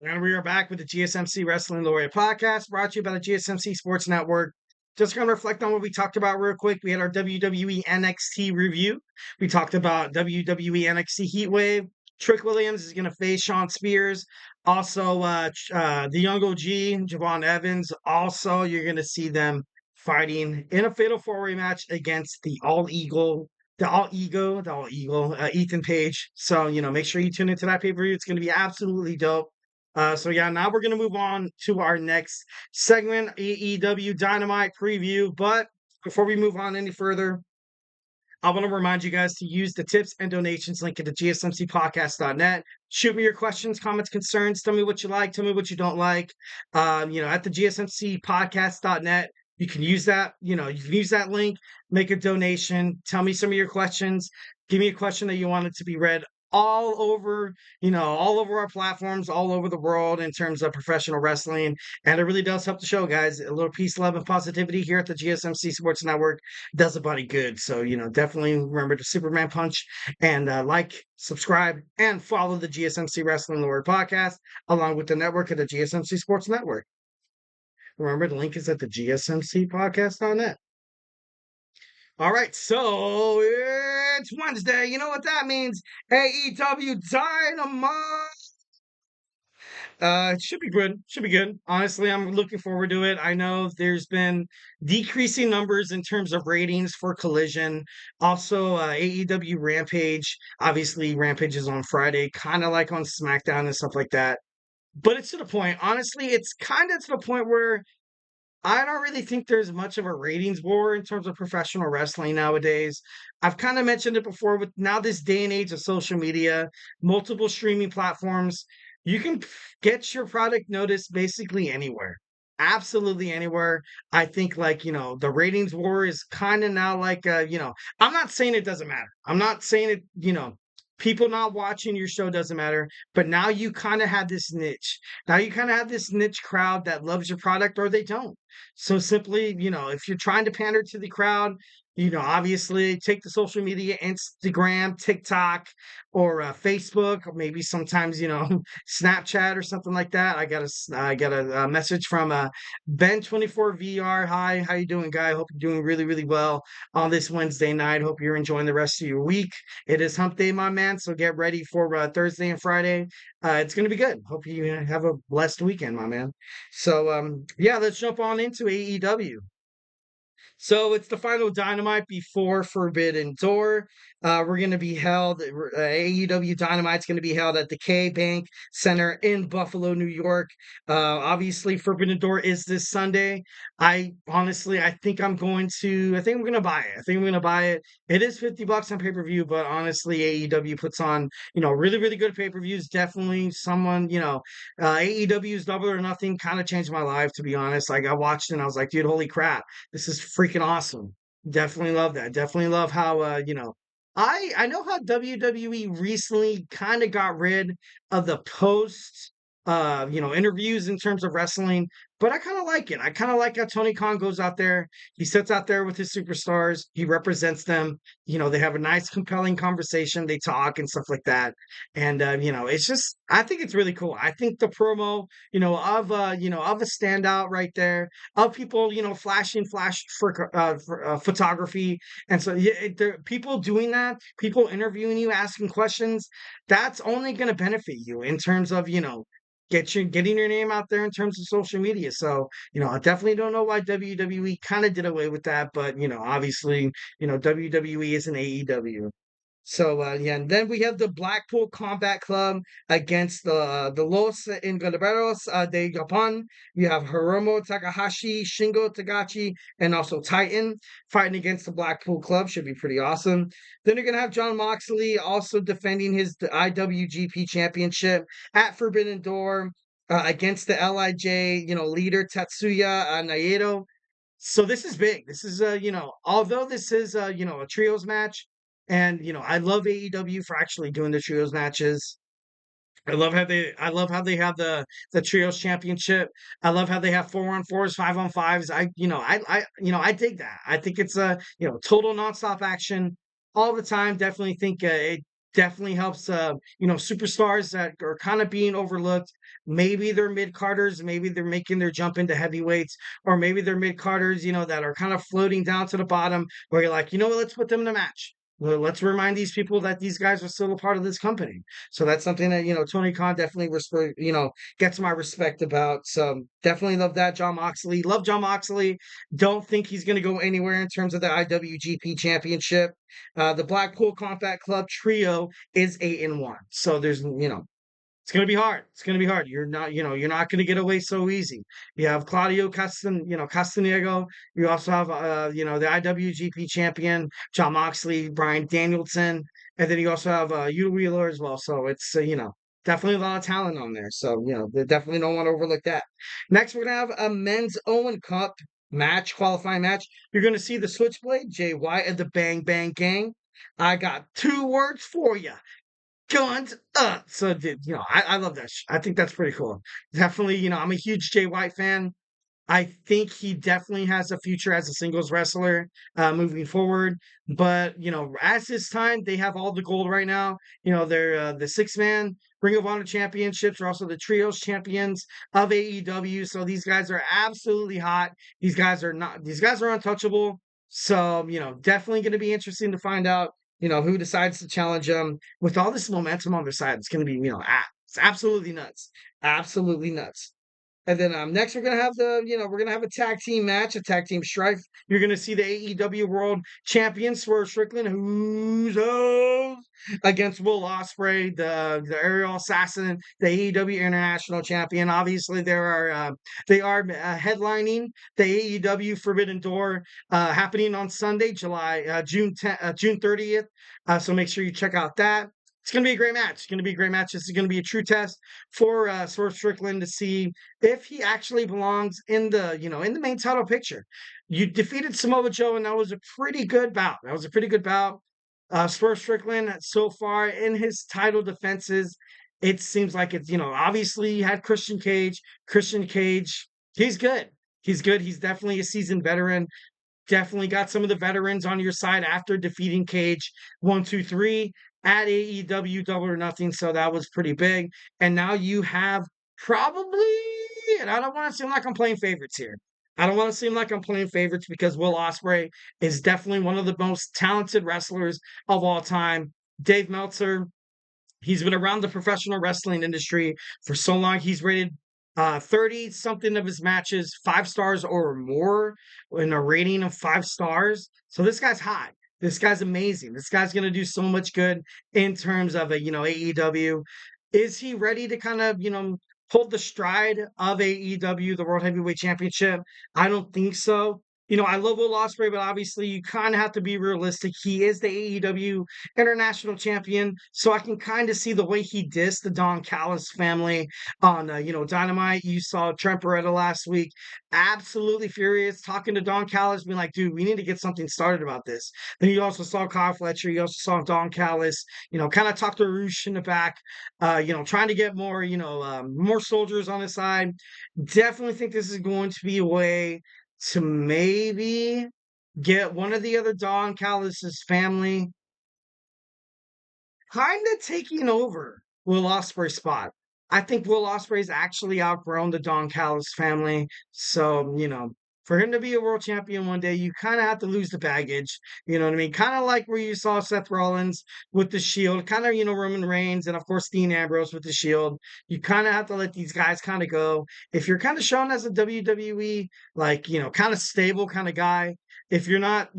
And we are back with the GSMC Wrestling Laureate Podcast, brought to you by the GSMC Sports Network. Just going to reflect on what we talked about real quick. We had our WWE NXT review. We talked about WWE NXT Heatwave. Trick Williams is going to face Shawn Spears. Also, the Young OG, Javon Evans. Also, you're going to see them fighting in a Fatal 4-Way match against the All-Ego, Ethan Page. So, make sure you tune into that pay-per-view. It's going to be absolutely dope. Now we're going to move on to our next segment, AEW Dynamite Preview. But before we move on any further, I want to remind you guys to use the tips and donations link at the GSMCpodcast.net. Shoot me your questions, comments, concerns. Tell me what you like. Tell me what you don't like. At the GSMCpodcast.net, you can use that. You can use that link, make a donation. Tell me some of your questions. Give me a question that you wanted to be read all over our platforms, all over the world in terms of professional wrestling. And it really does help the show, guys. A little peace, love, and positivity here at the GSMC Sports Network does a body good. So, definitely remember to Superman punch and subscribe, and follow the GSMC Wrestling Laureate Podcast along with the network at the GSMC Sports Network. Remember, the link is at the GSMCpodcast.net. All right, so it's Wednesday. You know what that means? AEW Dynamite. It should be good. Should be good. Honestly, I'm looking forward to it. I know there's been decreasing numbers in terms of ratings for Collision. Also, AEW Rampage. Obviously, Rampage is on Friday, kind of like on SmackDown and stuff like that. But it's to the point. Honestly, it's kind of to the point where I don't really think there's much of a ratings war in terms of professional wrestling nowadays. I've kind of mentioned it before, with now this day and age of social media, multiple streaming platforms, you can get your product noticed basically anywhere. Absolutely anywhere. I think the ratings war is kind of now I'm not saying it doesn't matter. I'm not saying people not watching your show doesn't matter, but now you kind of have this niche. Now you kind of have this niche crowd that loves your product, or they don't. So simply, if you're trying to pander to the crowd, obviously take the social media, Instagram, TikTok, or Facebook, or maybe sometimes, Snapchat or something like that. I got a message from Ben24VR. Hi, how you doing, guy? Hope you're doing really, really well on this Wednesday night. Hope you're enjoying the rest of your week. It is hump day, my man, so get ready for Thursday and Friday. It's going to be good. Hope you have a blessed weekend, my man. So, let's jump on into AEW. So it's the final Dynamite before Forbidden Door. We're going to be held, AEW Dynamite's going to be held at the K-Bank Center in Buffalo, New York. Obviously, Forbidden Door is this Sunday. I think I'm going to buy it. I think I'm going to buy it. It is $50 on pay-per-view, but honestly, AEW puts on, really, really good pay-per-views. Definitely someone, AEW's Double or Nothing kind of changed my life, to be honest. Like, I watched it and I was like, dude, holy crap, this is freaking awesome. Definitely love that. Definitely love how, I know how WWE recently kind of got rid of the post, interviews in terms of wrestling, but I kind of like it. I kind of like how Tony Khan goes out there. He sits out there with his superstars. He represents them. They have a nice, compelling conversation. They talk and stuff like that. And, it's just, I think it's really cool. I think the promo, of a standout right there, of people, flashing flash for photography. And so people doing that, people interviewing you, asking questions, that's only going to benefit you in terms of, getting your name out there in terms of social media. So, I definitely don't know why WWE kind of did away with that, but, obviously, WWE is an AEW. So, and then we have the Blackpool Combat Club against the Los Ingobernables de Japan. You have Hiromu Takahashi, Shingo Tagachi, and also Titan fighting against the Blackpool Club. Should be pretty awesome. Then you're going to have Jon Moxley also defending his IWGP Championship at Forbidden Door against the LIJ, leader Tatsuya Naito. So this is big. This is, although this is, a trios match, and I love AEW for actually doing the trios matches. I love how they have the trios championship. I love how they have 4-on-4s, 5-on-5s. I dig that. I think it's a total nonstop action all the time. Definitely think it Definitely helps, superstars that are kind of being overlooked. Maybe they're mid-carders, maybe they're making their jump into heavyweights, or maybe they're mid-carders, that are kind of floating down to the bottom where you're like, you know what, let's put them in a match. Well, let's remind these people that these guys are still a part of this company. So that's something that, Tony Khan definitely gets my respect about. So definitely love that. John Moxley. Love John Moxley. Don't think he's going to go anywhere in terms of the IWGP Championship. The Blackpool Combat Club trio is 8-1. So there's, it's going to be hard. It's going to be hard. You're not going to get away so easy. You have Claudio Castanego. You also have, the IWGP champion, John Moxley, Bryan Danielson. And then you also have Yuta Wheeler as well. So it's, definitely a lot of talent on there. So, they definitely don't want to overlook that. Next, we're going to have a men's Owen Cup qualifying match. You're going to see the Switchblade, Jay White, and the Bang Bang Gang. I got 2 words for you. Guns up. So, I love that. I think that's pretty cool. Definitely, I'm a huge Jay White fan. I think he definitely has a future as a singles wrestler moving forward. But, as his time, they have all the gold right now. They're the 6-man Ring of Honor championships are also the trios champions of AEW. So these guys are absolutely hot. These guys are untouchable. So, definitely going to be interesting to find out, who decides to challenge them with all this momentum on their side. It's going to be, it's absolutely nuts. Absolutely nuts. And then next we're gonna have a tag team match, a tag team strife. You're gonna see the AEW World Champion Swerve Strickland, who's against Will Ospreay, the aerial assassin, the AEW International Champion. Obviously, they are headlining the AEW Forbidden Door happening on Sunday, June 30th. So make sure you check out that. It's going to be a great match. It's going to be a great match. This is going to be a true test for Swerve Strickland to see if he actually belongs in the main title picture. You defeated Samoa Joe, and that was a pretty good bout. Swerve Strickland so far in his title defenses, it seems like it's, obviously he had Christian Cage. Christian Cage, he's good. He's good. He's definitely a seasoned veteran. Definitely got some of the veterans on your side after defeating Cage 1, 2, 3 at AEW Double or Nothing. So that was pretty big. And now you have probably, and I don't want to seem like I'm playing favorites here. I don't want to seem like I'm playing favorites because Will Ospreay is definitely one of the most talented wrestlers of all time. Dave Meltzer, he's been around the professional wrestling industry for so long. He's rated 30 something of his matches 5 stars or more in a rating of 5 stars. So this guy's hot. This guy's amazing. This guy's going to do so much good in terms of AEW. Is he ready to kind of, hold the stride of AEW, the World Heavyweight Championship? I don't think so. I love Will Ospreay, but obviously you kind of have to be realistic. He is the AEW International Champion, so I can kind of see the way he dissed the Don Callis family on, Dynamite. You saw Trent Beretta last week, absolutely furious, talking to Don Callis, being like, dude, we need to get something started about this. Then you also saw Kyle Fletcher. You also saw Don Callis, kind of talk to Roosh in the back, trying to get more, more soldiers on his side. Definitely think this is going to be a way to maybe get one of the other Don Callis' family kind of taking over Will Ospreay's spot. I think Will Ospreay's actually outgrown the Don Callis family. So, for him to be a world champion one day, you kind of have to lose the baggage. You know what I mean? Kind of like where you saw Seth Rollins with the Shield, kind of, Roman Reigns, and of course, Dean Ambrose with the Shield. You kind of have to let these guys kind of go. If you're kind of shown as a WWE, like, kind of stable kind of guy, if you're not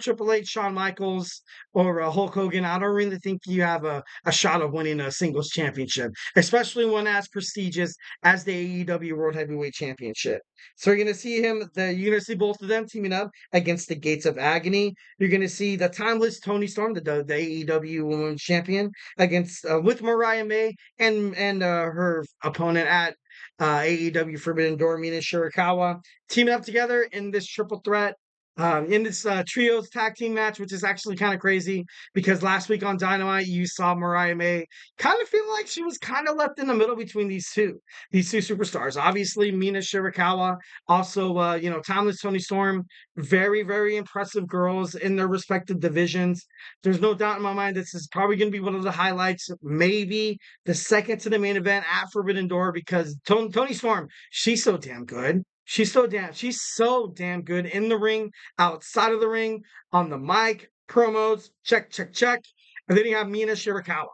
Triple H, Shawn Michaels, or Hulk Hogan, I don't really think you have a shot of winning a singles championship, especially one as prestigious as the AEW World Heavyweight Championship. So you're going to see you're going to see both of them teaming up against the Gates of Agony. You're going to see the timeless Toni Storm, the AEW Women's Champion, against with Mariah May and her opponent at AEW Forbidden Door, Mina Shirakawa, teaming up together in this triple threat. in this trios tag team match, which is actually kind of crazy because last week on Dynamite, you saw Mariah May kind of feel like she was kind of left in the middle between these two superstars. Obviously, Mina Shirakawa, also, Timeless Tony Storm, very, very impressive girls in their respective divisions. There's no doubt in my mind this is probably going to be one of the highlights, maybe the second to the main event at Forbidden Door because Tony Storm, she's so damn good. She's so damn good in the ring, outside of the ring, on the mic, promos, check, check, check. And then you have Mina Shirakawa.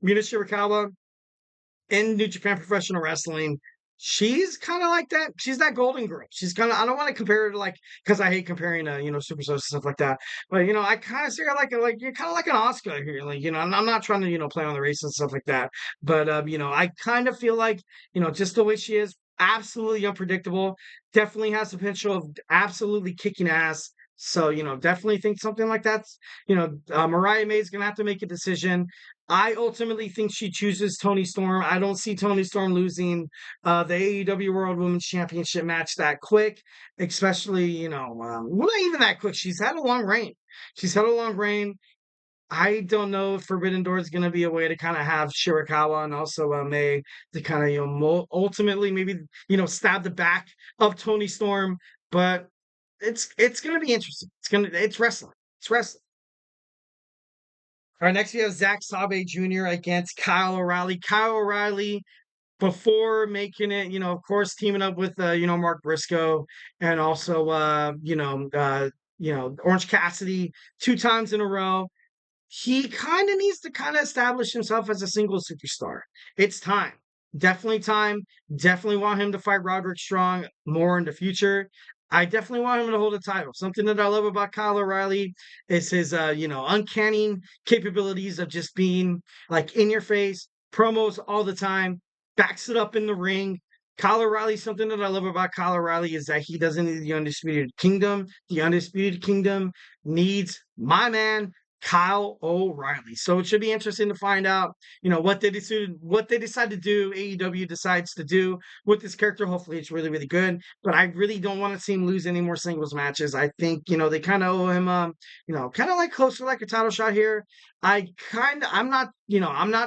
Mina Shirakawa in New Japan Professional Wrestling. She's kind of like that. She's that golden girl. She's kind of, I don't want to compare her to like, because I hate comparing to, superstars and stuff like that. But, I kind of see her like, you're kind of like an Oscar here. Like, I'm not trying to, play on the race and stuff like that. But, I kind of feel like, just the way she is, absolutely unpredictable. Definitely has the potential of absolutely kicking ass. So, definitely think something like that's, Mariah May is going to have to make a decision. I ultimately think she chooses Tony Storm. I don't see Tony Storm losing the AEW World Women's Championship match that quick, especially, well, not even that quick. She's had a long reign. I don't know if Forbidden Door is going to be a way to kind of have Shirakawa and also May to kind of, ultimately maybe, stab the back of Tony Storm. But it's going to be interesting. It's wrestling. It's wrestling. All right, next we have Zack Sabre Jr. against Kyle O'Reilly. Kyle O'Reilly, before making it, of course, teaming up with Mark Briscoe and also Orange Cassidy 2 times in a row. He kind of needs to kind of establish himself as a single superstar. It's time. Definitely time. Definitely want him to fight Roderick Strong more in the future. I definitely want him to hold a title. Something that I love about Kyle O'Reilly is his, uncanny capabilities of just being like in your face, promos all the time, backs it up in the ring. Kyle O'Reilly, something that I love about Kyle O'Reilly is that he doesn't need the Undisputed Kingdom. The Undisputed Kingdom needs my man, Kyle O'Reilly. So it should be interesting to find out, what they decide to do, AEW decides to do with this character. Hopefully it's really, really good. But I really don't want to see him lose any more singles matches. I think, they kind of owe him kind of like close to like a title shot here. I'm not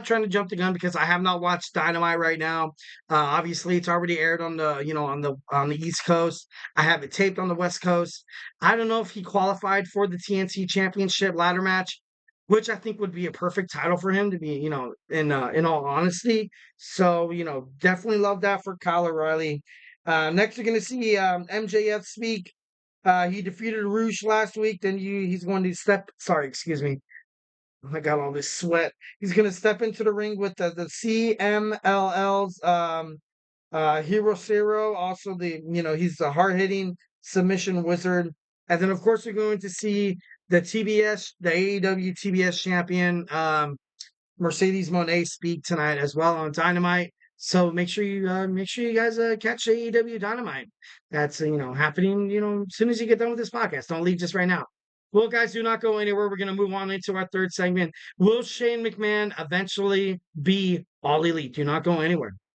trying to jump the gun because I have not watched Dynamite right now. Obviously it's already aired on the, on the East Coast. I have it taped on the West Coast. I don't know if he qualified for the TNT Championship ladder match, which I think would be a perfect title for him to be, in all honesty. So, definitely love that for Kyle O'Reilly. Next, you're going to see MJF speak. He defeated Rouge last week. Then he's going to excuse me. I got all this sweat. He's going to step into the ring with the CMLL's Hero Zero. Also, he's the hard-hitting submission wizard. And then, of course, we're going to see the AEW TBS champion, Mercedes Mone speak tonight as well on Dynamite. So make sure you guys catch AEW Dynamite. That's happening as soon as you get done with this podcast. Don't leave just right now. Well, guys, do not go anywhere. We're going to move on into our third segment. Will Shane McMahon eventually be All Elite? Do not go anywhere.